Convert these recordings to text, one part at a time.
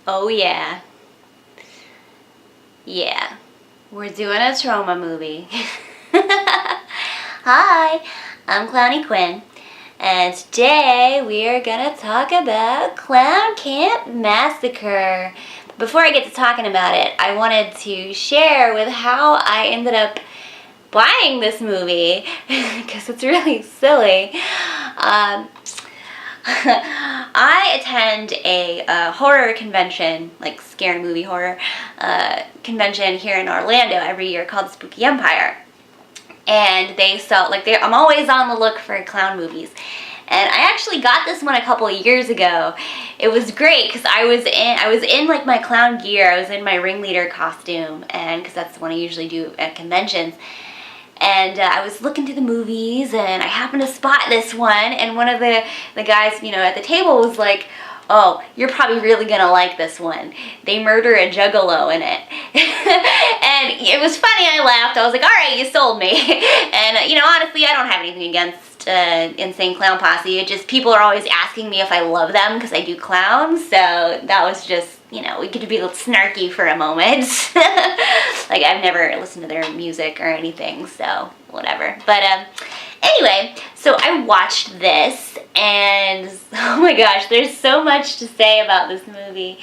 Oh yeah. Yeah. We're doing a Troma movie. Hi, I'm Clowny Quin, and today we are gonna talk about Klown Kamp Massacre. Before I get to talking about it, I wanted to share with how I ended up buying this movie, because it's really silly. I attend a horror convention, like scary movie horror convention here in Orlando every year called Spooky Empire. And they sell, I'm always on the look for clown movies. And I actually got this one a couple of years ago. It was great because I was in like my clown gear. I was in my ringleader costume, and because that's the one I usually do at conventions. And I was looking through the movies, and I happened to spot this one, and one of the guys, at the table was like, "Oh, you're probably really gonna like this one. They murder a juggalo in it." And it was funny, I laughed. I was like, "All right, you sold me." And, honestly, I don't have anything against Insane Clown Posse. It just, people are always asking me if I love them because I do clowns, so that was just, we get to be a little snarky for a moment. Like, I've never listened to their music or anything, so whatever. But anyway, so I watched this, and oh my gosh, there's so much to say about this movie.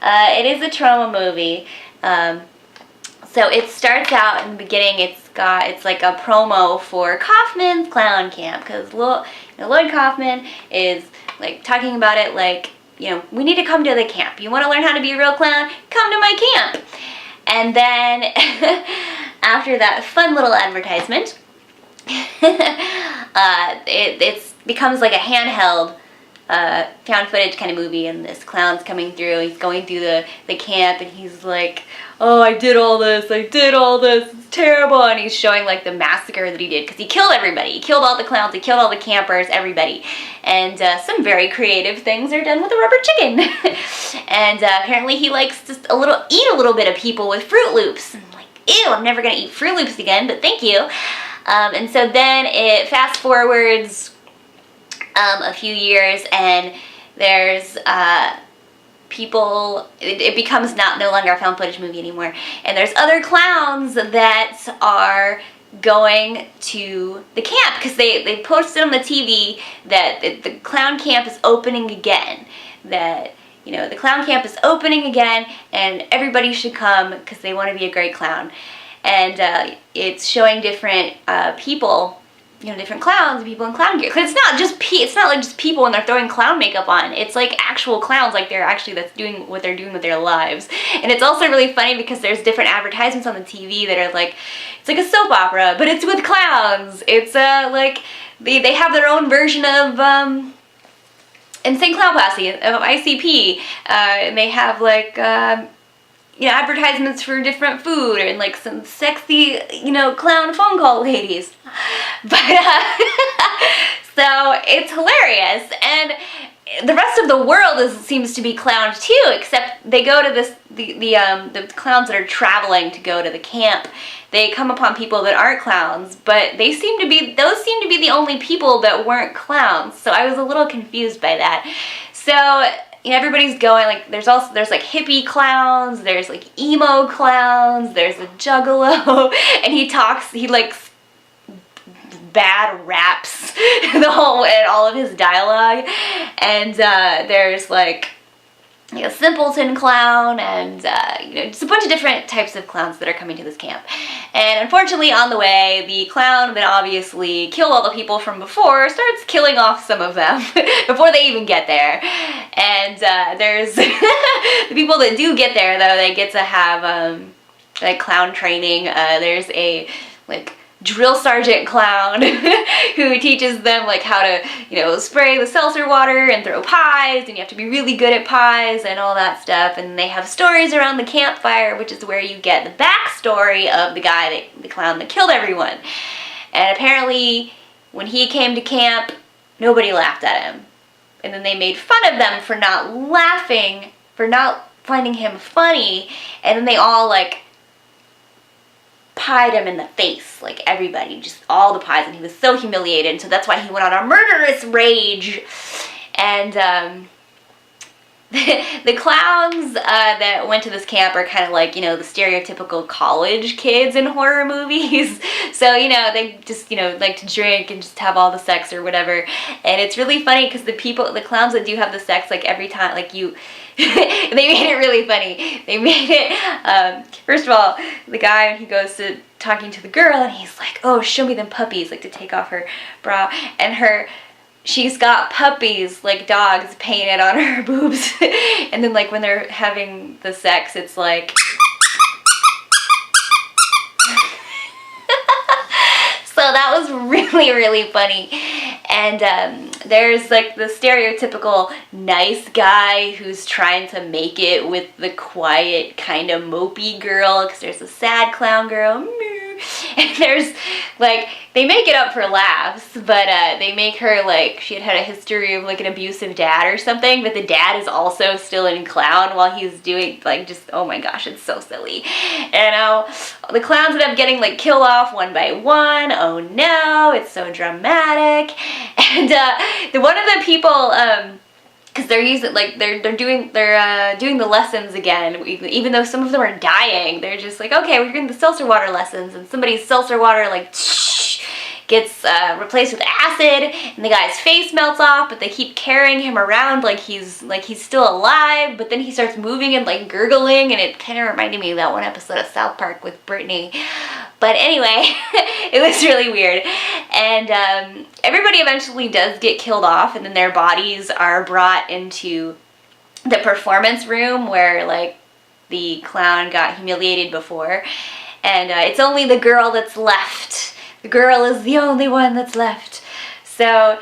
It is a Troma movie. So it starts out in the beginning, it's like a promo for Kaufman's Klown Camp, because Lloyd Kaufman is like talking about it like, we need to come to the camp. You want to learn how to be a real clown? Come to my camp. And then after that fun little advertisement, it becomes like a handheld found footage kind of movie, and this clown's coming through. He's going through the camp, and he's like, "Oh, I did all this, it's terrible," and he's showing like the massacre that he did, because he killed everybody. He killed all the clowns, he killed all the campers, everybody. And some very creative things are done with a rubber chicken. And apparently he likes to eat a little bit of people with Fruit Loops. I'm like, ew, I'm never gonna eat Fruit Loops again, but thank you. And so then it fast forwards a few years, and there's people, it becomes no longer a found footage movie anymore, and there's other clowns that are going to the camp, because they posted on the TV that the clown camp is opening again, that the clown camp is opening again, and everybody should come because they want to be a great clown. And it's showing different people, different clowns, people in clown gear. Because it's not like just people when they're throwing clown makeup on. It's like actual clowns, like that's doing what they're doing with their lives. And it's also really funny because there's different advertisements on the TV that are like, it's like a soap opera, but it's with clowns. It's like they have their own version of Insane Clown Posse, of ICP, and they have like advertisements for different food, and like some sexy, clown phone call ladies. But so it's hilarious, and the rest of the world seems to be clowned too, except they go to the clowns that are traveling to go to the camp. They come upon people that aren't clowns, but those seem to be the only people that weren't clowns. So I was a little confused by that. So everybody's going, like, there's like hippie clowns, there's like emo clowns, there's a juggalo, and he likes bad raps and all of his dialogue. And there's like a simpleton clown, and just a bunch of different types of clowns that are coming to this camp. And unfortunately, on the way, the clown that obviously killed all the people from before starts killing off some of them before they even get there. And there's the people that do get there, though, they get to have like clown training. There's a drill sergeant clown who teaches them like how to spray the seltzer water and throw pies, and you have to be really good at pies and all that stuff. And they have stories around the campfire, which is where you get the backstory of the clown that killed everyone. And apparently when he came to camp, nobody laughed at him, and then they made fun of them for not laughing, for not finding him funny, and then they all like pied him in the face, like everybody, just all the pies, and he was so humiliated, and so that's why he went on a murderous rage. And the clowns that went to this camp are kind of like, you know, the stereotypical college kids in horror movies. So, you know, they just, you know, like to drink and just have all the sex or whatever. And it's really funny because the clowns that do have the sex, like every time, like you, they made it really funny. They made it, first of all, the guy, he goes to talking to the girl and he's like, oh, show me them puppies, like to take off her bra. And she's got puppies, like dogs, painted on her boobs. And then like when they're having the sex, it's like... So that was really, really funny. And there's like the stereotypical nice guy who's trying to make it with the quiet, kind of mopey girl, because there's a sad clown girl. And there's like, they make it up for laughs, but they make her like, she had a history of like an abusive dad or something, but the dad is also still in clown while he's doing like just, oh my gosh, it's so silly. And the clowns end up getting like killed off one by one. Oh no, it's so dramatic. And one of the people, because they're using, like, they're doing the lessons again, even though some of them are dying. They're just like, okay, we're doing the seltzer water lessons, and somebody's seltzer water like gets replaced with acid, and the guy's face melts off, but they keep carrying him around like he's still alive. But then he starts moving and like gurgling, and it kind of reminded me of that one episode of South Park with Brittany. But anyway, it was really weird. And everybody eventually does get killed off, and then their bodies are brought into the performance room where like the clown got humiliated before. And it's only the girl that's left. The girl is the only one that's left. So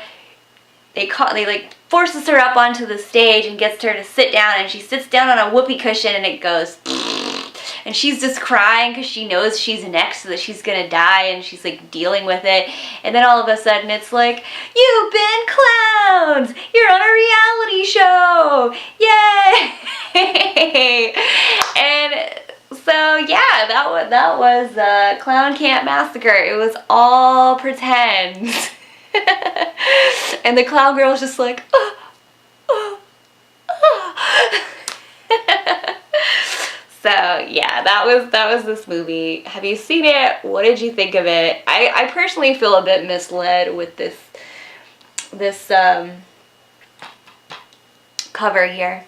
they like forces her up onto the stage and gets her to sit down, and she sits down on a whoopee cushion, and it goes... And she's just crying because she knows she's next, so that she's gonna die, and she's like dealing with it. And then all of a sudden it's like, you've been clowns! You're on a reality show! Yay! And so yeah, that was Klown Kamp Massacre. It was all pretend. And the clown girl's just like, So yeah, that was this movie. Have you seen it? What did you think of it? I personally feel a bit misled with this cover here.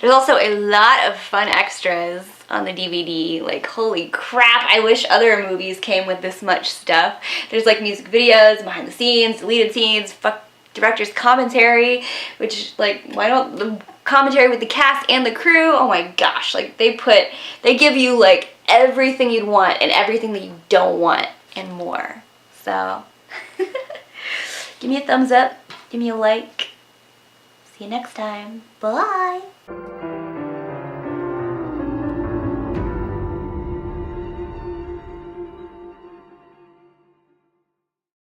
There's also a lot of fun extras on the DVD. Like, holy crap, I wish other movies came with this much stuff. There's like music videos, behind the scenes, deleted scenes, director's commentary, which, like, why don't the commentary with the cast and the crew, oh my gosh, like they give you like everything you'd want and everything that you don't want and more. So give me a thumbs up, give me a like. See you next time. Bye.